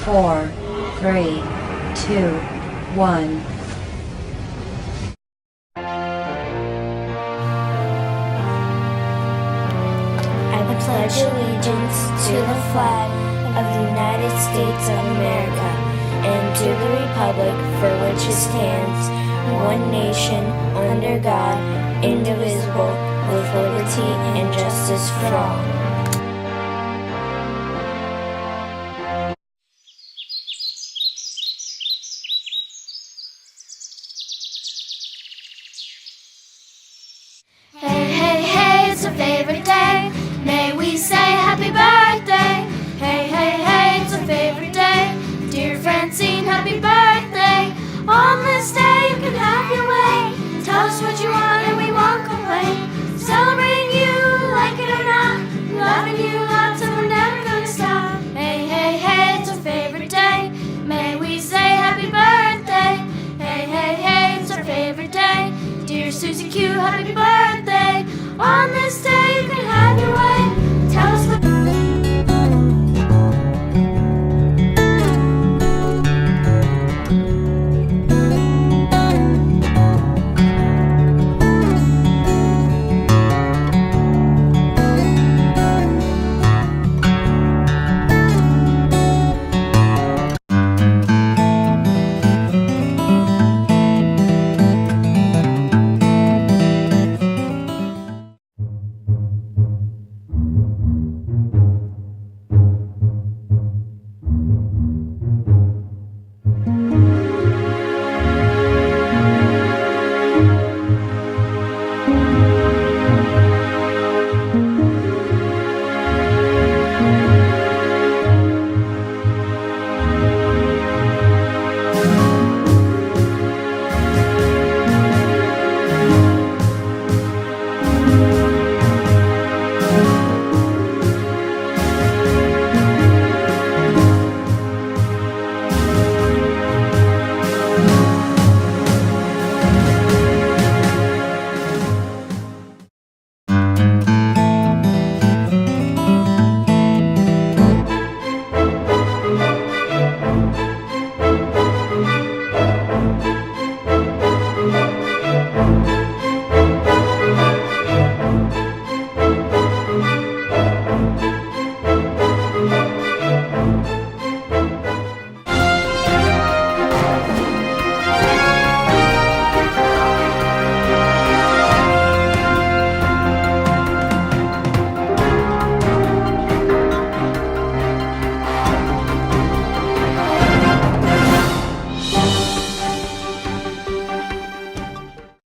4, 3, 2, 1. I pledge allegiance to the flag of the United States of America and to the republic for which it stands, one nation, under God, indivisible, with liberty and justice for all.